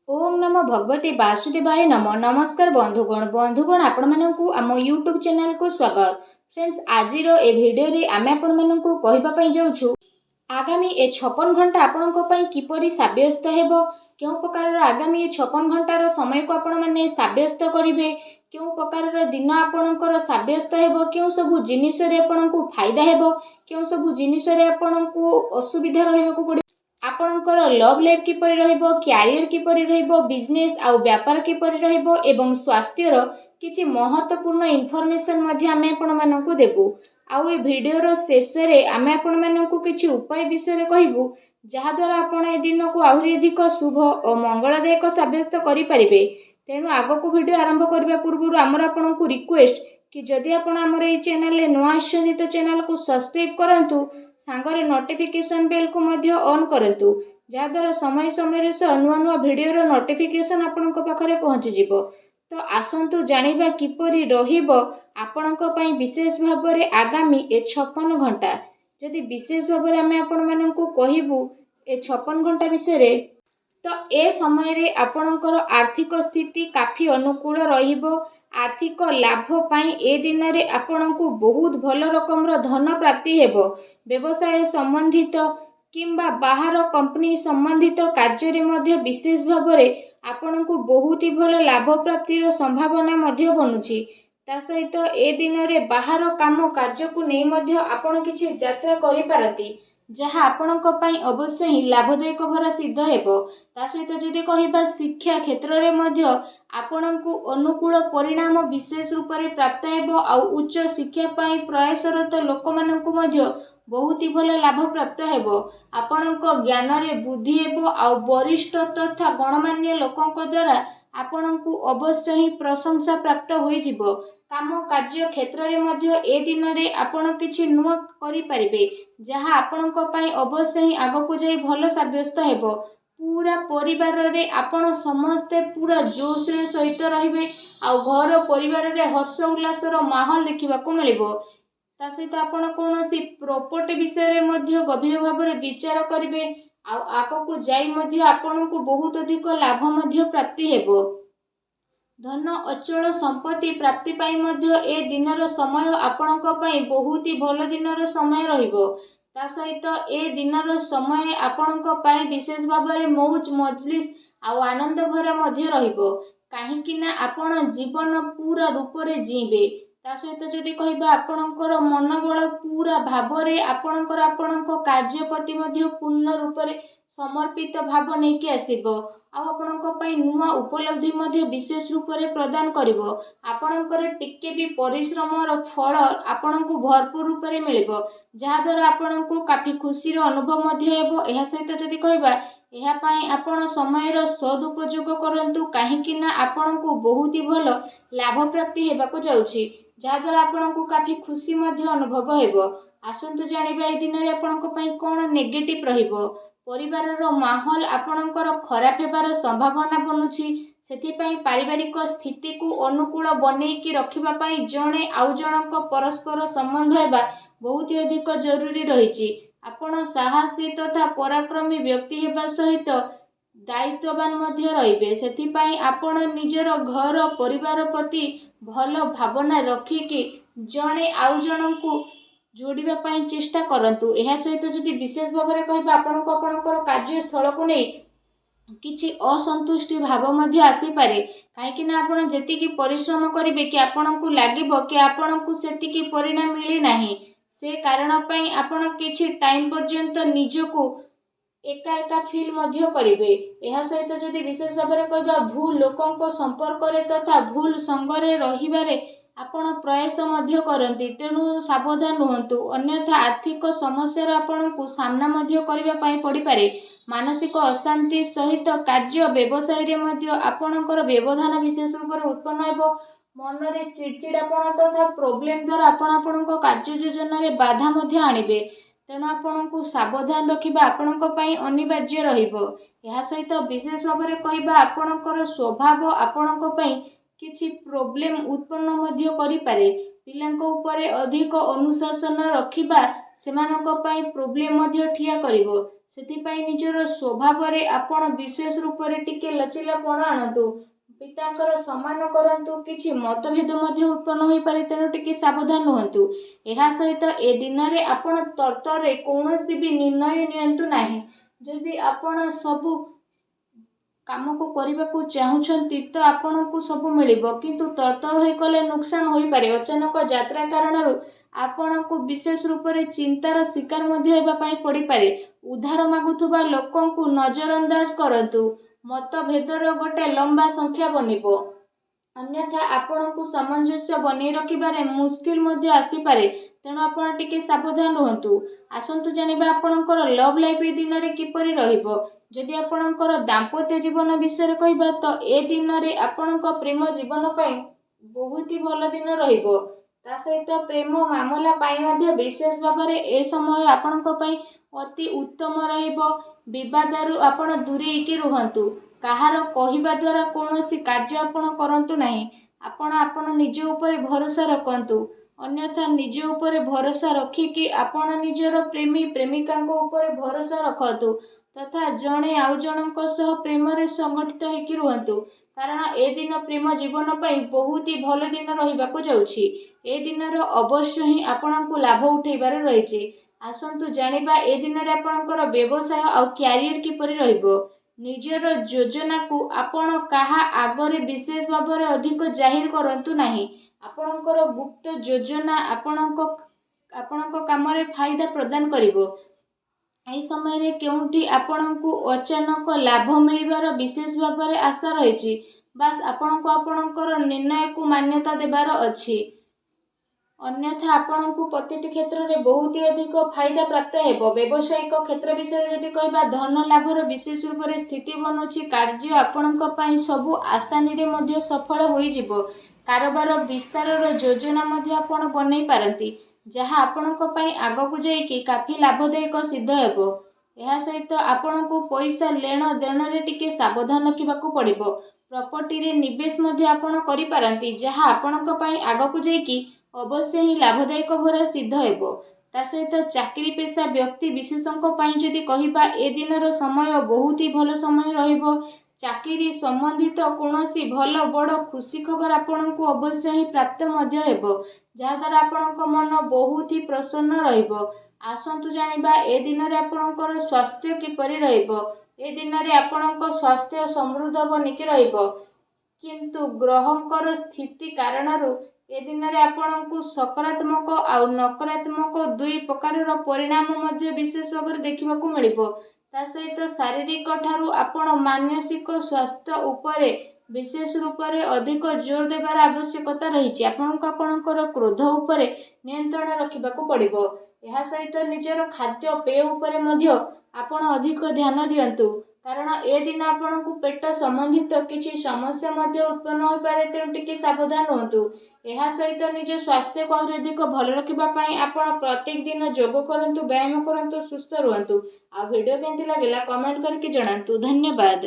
ओम नमो भगवते वासुदेवाय नमो। नमस्कार बंधुगण आपण मानकु आम यूट्यूब चैनल को स्वागत। फ्रेंड्स आज ए भिडियो रे आमे आपण मानकु कहिबा पई जाउछु आगामी ए 56 घंटा आपण को पई किपरि साब्यस्त हेबो, केउ प्रकार आगामी 56 घंटार समय को आपण माने साब्यस्त करिवे, केउ प्रकार दिन आपणकर साब्यस्त हेबो, केउ सब जिनिस रे आपण को फायदा हेबो, केउ सब जिनिस रे आपण को असुविधा रहबो को पड़े, आपणकर लव लाइफ किपरि रहइबो, क्यारियर किपरि रहइबो, बिजनेस आउ व्यापार किपरि रहइबो एवं स्वास्थ्यर किछि महत्वपूर्ण इन्फॉर्मेशन मध्ये आमे आपण मानकु देबु। आउ ए वीडियो रो शेष रे आमे आपण मानकु किछि उपाय विषय कहबू जहा द्वारा आपण ए दिन को आहुरी अधिक शुभ और मंगलदायक साब्यस्त करि परिबे। तेनु आगो को वीडियो आरंभ करबा पूर्व आमर आपण को रिक्वेस्ट कि जदि आपण हमर ए चैनल ले नुआ आछन तो चैनल को सब्सक्राइब करंतु, सांगरे नोटिफिकेशन बेल को मध्य ऑन करंतु जहा द्वारा समय समय रे नुआ नुआ वीडियो रो नोटिफिकेशन आपण को पाखरे पहुंची जिवो। तो आसंतु जानिबा किपरि रहिबो आपणक पई विशेष भाबरे आगामी ए 56 घंटा। जदि विशेष भाबरे आमे आपण माननकु कहिबू ए 56 घंटा विषय रे, तो ए समय रे आपणकर आर्थिक स्थिति काफी अनुकूल रहिबो। आर्थिक लाभ पाई ए दिन रे आपणकु बहुत भल रकम धन प्राप्ति हेबो। व्यवसाय संबंधित किंबा बाहर कंपनी संबंधित कार्य रे मध्य विशेष भाबरे आपणकु बहुत ही भल लाभ प्राप्तिर संभावना मध्य बनुची। ता सहित ए दिन रे बाहर काम कार्य को नै मध्य आपण किछि यात्रा करि पारती, जहा आपणक पई अवश्य ही लाभदायक भरा सिद्ध हेबो। ता सहित जदि कहिबा शिक्षा क्षेत्र रे मध्य आपणकु अनुकूल परिणाम विशेष रूप रे प्राप्त हेबो। आउ उच्च शिक्षा पई प्रयासरत लोक मानकु मध्य बहुत ही भल लाभ प्राप्त हेबो। आपणक ज्ञान रे बुद्धि हेबो। आउ वरिष्ठ तथा गणमान्य लोकंक द्वारा आपणकु अवश्य ही प्रशंसा प्राप्त होई जिवो। काम कार्य क्षेत्र रे मध्य ए दिन रे आपण किछि नुआ करि परिबे, जहा आपणक पई अवश्य ही आगकु जाई भल साब्यस्त हेबो। पूरा परिवार रे आपण समस्ते पूरा जोश रे सहित रहिबे। आउ घर परिवार रे हर्ष उल्लास रो माहौल देखिबा को मिलिबो। ता सहित आपण कोनोसी प्रॉपर्टी विषय रे मध्य गभीर भाबरे विचार करिवे। आउ आगकु जाई मध्य आपणकु बहुत अधिक लाभ मध्य प्राप्ति हेबो। धन अचल संपत्ति प्राप्ति पाई मध्य ए दिनर समय आपणक पई बहुत ही भल दिनर समय रहिबो। ता सहित ए दिनर समय आपणक पई विशेष भाबरे मौज मजलिस आउ आनंद भरा मध्य रहिबो। काहे कि ना आपण जीवन पूरा रूप रे जीबे। ता सहित जदि कहिबा आपणकर मनोबल पूरा भाबरे आपणक कार्य प्रति मध्य पूर्ण रूप रे समर्पित भाव नै कि आसीबो। आ आपणक पई नुआ उपलब्धि मध्य विशेष रूप रे प्रदान करिवो। आपणकर टिके भी परिश्रमर फल आपणकु भरपूर रूप रे मिलिबो, जहा द्वारा आपणकु काफी खुशी रो अनुभव मध्य हेबो। एहा सहित जदि कहिबा एहा पई आपण समयर सदुपयोग करंतु, काहे कि ना आपणकु बहुत ही भल लाभ प्राप्ति हेबाको जाउछि, जहा द्वारा आपणकु काफी खुशी मध्य अनुभव हेबो। आसंतु जानिबा ए दिन रे आपणक पई कोन नेगेटिव रहिबो। परिवार रो माहौल आपणकर खराब हेबार संभावना बनुछि। सेति पई पारिवारिक स्थिति को अनुकूल बनै कि रखिबा पई जणे आउ जनक परस्पर संबंध हेबा बहुत ही अधिक जरूरी रहिछि। आपण साहसी तथा पराक्रमी व्यक्ति हेबा सहित दायित्ववान मध्य रहिबे। सेति पई आपण निजर घर परिवार प्रति भल भावना रखि कि जणे आउ जनकु जोड़िबा पई चेष्टा करंतु। एहा सहित जदि विशेष भाबरे कहिबा आपणकर कार्यस्थल को नै किछि असंतुष्टि भाव मध्य आसी पारे। काहे कि ना आपण जेतिकी परिश्रम करिवे कि आपणकु लागिबो कि आपणकु सेतिकी परिणाम मिली नाही। से कारण पई आपण किछि टाइम पर्यंत निजको एका एका फील मध्य करिवे। एहा सहित जदि विशेष भाबरे कहिबा भूल लोकंक संपर्क रे तथा भूल संग रे रहिबारे आपण प्रयास मध्य करंती, तेणु सावधान रुहंतु। अन्यथा आर्थिक समस्या आपणकु सामना मध्य करिबा पई पड़ी पारे। मानसिक अशांति सहित कार्य व्यवसाय रे मध्य आपणकर व्यवधान विशेष रूप रे उत्पन्न हेबो। मन रे चिड़चिड़ापन तथा प्रॉब्लम द्वारा आपणक कार्य योजना रे बाधा मध्य आनिबे। तेणु आपणकु सावधान रखिबा आपणक पई अनिवार्य रहिबो। एहा सहित विशेष भाबरे कहिबा आपणकर स्वभाव आपणक पई किछि प्रॉब्लम उत्पन्न मध्य करि पारे। पिलांक उपरे अधिक अनुशासन रखिबा सेमानक पई प्रॉब्लम मध्य ठिया करिवो। ସେଥିପାଇଁ ନିଜର ସ୍ୱଭାବରେ ଆପଣ ବିଶେଷ ରୂପରେ ଟିକେ ଲଚିଲାପଣ ଆଣନ୍ତୁ। ପିତାଙ୍କର ସମ୍ମାନ କରନ୍ତୁ। କିଛି ମତଭେଦ ମଧ୍ୟ ଉତ୍ପନ୍ନ ହୋଇପାରେ, ତେଣୁ ଟିକେ ସାବଧାନ ରୁହନ୍ତୁ। ଏହା ସହିତ ଏ ଦିନରେ ଆପଣ ତରତରରେ କୌଣସି ବି ନିର୍ଣ୍ଣୟ ନିଅନ୍ତୁ ନାହିଁ। ଯଦି ଆପଣ ସବୁ କାମକୁ କରିବାକୁ ଚାହୁଁଛନ୍ତି ତ ଆପଣଙ୍କୁ ସବୁ ମିଳିବ, କିନ୍ତୁ ତରତର ହୋଇ କଲେ ନୁକସାନ ହୋଇପାରେ। ଅଚାନକ ଯାତ୍ରା କାରଣରୁ ଆପଣଙ୍କୁ ବିଶେଷ ରୂପରେ ଚିନ୍ତାର ଶିକାର ମଧ୍ୟ ହେବା ପାଇଁ ପଡ଼ିପାରେ। ଉଦ୍ଧାର ମାଗୁଥିବା ଲୋକଙ୍କୁ ନଜରଅନ୍ଦାଜ କରନ୍ତୁ। ମତଭେଦର ଗୋଟେ ଲମ୍ବା ସଂଖ୍ୟା ବନିବ, ଅନ୍ୟଥା ଆପଣଙ୍କୁ ସାମଞ୍ଜସ୍ୟ ବନେଇ ରଖିବାରେ ମୁସ୍କିଲ ମଧ୍ୟ ଆସିପାରେ, ତେଣୁ ଆପଣ ଟିକେ ସାବଧାନ ରୁହନ୍ତୁ। ଆସନ୍ତୁ ଜାଣିବା ଆପଣଙ୍କର ଲଭ୍ ଲାଇଫ୍ ଏ ଦିନରେ କିପରି ରହିବ। ଯଦି ଆପଣଙ୍କର ଦାମ୍ପତ୍ୟ ଜୀବନ ବିଷୟରେ କହିବା ତ ଏ ଦିନରେ ଆପଣଙ୍କ ପ୍ରେମ ଜୀବନ ପାଇଁ ବହୁତ ହି ଭଲ ଦିନ ରହିବ। ତା ସହିତ ପ୍ରେମ ମାମଲା ପାଇଁ ମଧ୍ୟ ବିଶେଷ ଭାବରେ ଏ ସମୟ ଆପଣଙ୍କ ପାଇଁ ଅତି ଉତ୍ତମ ରହିବ। ବିବାଦରୁ ଆପଣ ଦୂରେଇକି ରୁହନ୍ତୁ। କାହାର କହିବା ଦ୍ୱାରା କୌଣସି କାର୍ଯ୍ୟ ଆପଣ କରନ୍ତୁ ନାହିଁ। ଆପଣ ନିଜ ଉପରେ ଭରସା ରଖନ୍ତୁ, ଅନ୍ୟଥା ନିଜ ଉପରେ ଭରସା ରଖିକି ଆପଣ ନିଜର ପ୍ରେମୀ ପ୍ରେମିକାଙ୍କ ଉପରେ ଭରସା ରଖନ୍ତୁ ତଥା ଜଣେ ଆଉ ଜଣଙ୍କ ସହ ପ୍ରେମରେ ସଂଗଠିତ ହେଇକି ରୁହନ୍ତୁ, କାରଣ ଏ ଦିନ ପ୍ରେମ ଜୀବନ ପାଇଁ ବହୁତ ହି ଭଲ ଦିନ ରହିବାକୁ ଯାଉଛି। ଏ ଦିନର ଅବଶ୍ୟ ହିଁ ଆପଣଙ୍କୁ ଲାଭ ଉଠେଇବାର ରହିଛି। ଆସନ୍ତୁ ଜାଣିବା ଏ ଦିନରେ ଆପଣଙ୍କର ବ୍ୟବସାୟ ଆଉ କ୍ୟାରିୟର କିପରି ରହିବ। ନିଜର ଯୋଜନାକୁ ଆପଣ କାହା ଆଗରେ ବିଶେଷ ଭାବରେ ଅଧିକ ଜାହିର କରନ୍ତୁ ନାହିଁ। ଆପଣଙ୍କର ଗୁପ୍ତ ଯୋଜନା ଆପଣଙ୍କ କାମରେ ଫାଇଦା ପ୍ରଦାନ କରିବ। ଏହି ସମୟରେ କେଉଁଠି ଆପଣଙ୍କୁ ଅଚାନକ ଲାଭ ମିଳିବାର ବିଶେଷ ଭାବରେ ଆଶା ରହିଛି। ବାସ୍ ଆପଣଙ୍କୁ ଆପଣଙ୍କର ନିର୍ଣ୍ଣୟକୁ ମାନ୍ୟତା ଦେବାର ଅଛି, ଅନ୍ୟଥା ଆପଣଙ୍କୁ ପ୍ରତିଟି କ୍ଷେତ୍ରରେ ବହୁତ ଅଧିକ ଫାଇଦା ପ୍ରାପ୍ତ ହେବ। ବ୍ୟବସାୟିକ କ୍ଷେତ୍ର ବିଷୟରେ ଯଦି କହିବା, ଧନ ଲାଭର ବିଶେଷ ରୂପରେ ସ୍ଥିତି ବନୁଛି। କାର୍ଯ୍ୟ ଆପଣଙ୍କ ପାଇଁ ସବୁ ଆସାନୀରେ ମଧ୍ୟ ସଫଳ ହୋଇଯିବ। କାରବାର ବିସ୍ତାରର ଯୋଜନା ମଧ୍ୟ ଆପଣ ବନେଇ ପାରନ୍ତି, ଯାହା ଆପଣଙ୍କ ପାଇଁ ଆଗକୁ ଯାଇକି କାଫି ଲାଭଦାୟକ ସିଦ୍ଧ ହେବ। ଏହା ସହିତ ଆପଣଙ୍କୁ ପଇସା ନେଣ ଦେଣରେ ଟିକେ ସାବଧାନ ରଖିବାକୁ ପଡ଼ିବ। ପ୍ରପର୍ଟିରେ ନିବେଶ ମଧ୍ୟ ଆପଣ କରିପାରନ୍ତି, ଯାହା ଆପଣଙ୍କ ପାଇଁ ଆଗକୁ ଯାଇକି ଅବଶ୍ୟ ହିଁ ଲାଭଦାୟକ ଭରା ସିଦ୍ଧ ହେବ। ତା ସହିତ ଚାକିରି ପେଶା ବ୍ୟକ୍ତି ବିଶେଷଙ୍କ ପାଇଁ ଯଦି କହିବା, ଏ ଦିନର ସମୟ ବହୁତ ହି ଭଲ ସମୟ ରହିବ। ଚାକିରି ସମ୍ବନ୍ଧିତ କୌଣସି ଭଲ ବଡ଼ ଖୁସି ଖବର ଆପଣଙ୍କୁ ଅବଶ୍ୟ ହିଁ ପ୍ରାପ୍ତ ମଧ୍ୟ ହେବ, ଯାହାଦ୍ୱାରା ଆପଣଙ୍କ ମନ ବହୁତ ହି ପ୍ରସନ୍ନ ରହିବ। ଆସନ୍ତୁ ଜାଣିବା ଏ ଦିନରେ ଆପଣଙ୍କର ସ୍ୱାସ୍ଥ୍ୟ କିପରି ରହିବ। ଏ ଦିନରେ ଆପଣଙ୍କ ସ୍ୱାସ୍ଥ୍ୟ ସମୃଦ୍ଧ ବନିକି ରହିବ, କିନ୍ତୁ ଗ୍ରହଙ୍କର ସ୍ଥିତି କାରଣରୁ ଏ ଦିନରେ ଆପଣଙ୍କୁ ସକାରାତ୍ମକ ଆଉ ନକାରାତ୍ମକ ଦୁଇ ପ୍ରକାରର ପରିଣାମ ମଧ୍ୟ ବିଶେଷ ଭାବରେ ଦେଖିବାକୁ ମିଳିବ। ତା ସହିତ ଶାରୀରିକ ଠାରୁ ଆପଣ ମାନସିକ ସ୍ୱାସ୍ଥ୍ୟ ଉପରେ ବିଶେଷ ରୂପରେ ଅଧିକ ଜୋର ଦେବାର ଆବଶ୍ୟକତା ରହିଛି। ଆପଣଙ୍କୁ ଆପଣଙ୍କର କ୍ରୋଧ ଉପରେ ନିୟନ୍ତ୍ରଣ ରଖିବାକୁ ପଡ଼ିବ। ଏହା ସହିତ ନିଜର ଖାଦ୍ୟପେୟ ଉପରେ ମଧ୍ୟ ଆପଣ ଅଧିକ ଧ୍ୟାନ ଦିଅନ୍ତୁ, କାରଣ ଏ ଦିନ ଆପଣଙ୍କୁ ପେଟ ସମ୍ବନ୍ଧିତ କିଛି ସମସ୍ୟା ମଧ୍ୟ ଉତ୍ପନ୍ନ ହୋଇପାରେ, ତେଣୁ ଟିକେ ସାବଧାନ ରୁହନ୍ତୁ। ଏହା ସହିତ ନିଜ ସ୍ୱାସ୍ଥ୍ୟକୁ ଆହୁରି ଅଧିକ ଭଲ ରଖିବା ପାଇଁ ଆପଣ ପ୍ରତ୍ୟେକ ଦିନ ଯୋଗ କରନ୍ତୁ, ବ୍ୟାୟାମ କରନ୍ତୁ, ସୁସ୍ଥ ରୁହନ୍ତୁ। ଆଉ ଭିଡ଼ିଓ କେମିତି ଲାଗିଲା କମେଣ୍ଟ କରିକି ଜଣାନ୍ତୁ। ଧନ୍ୟବାଦ।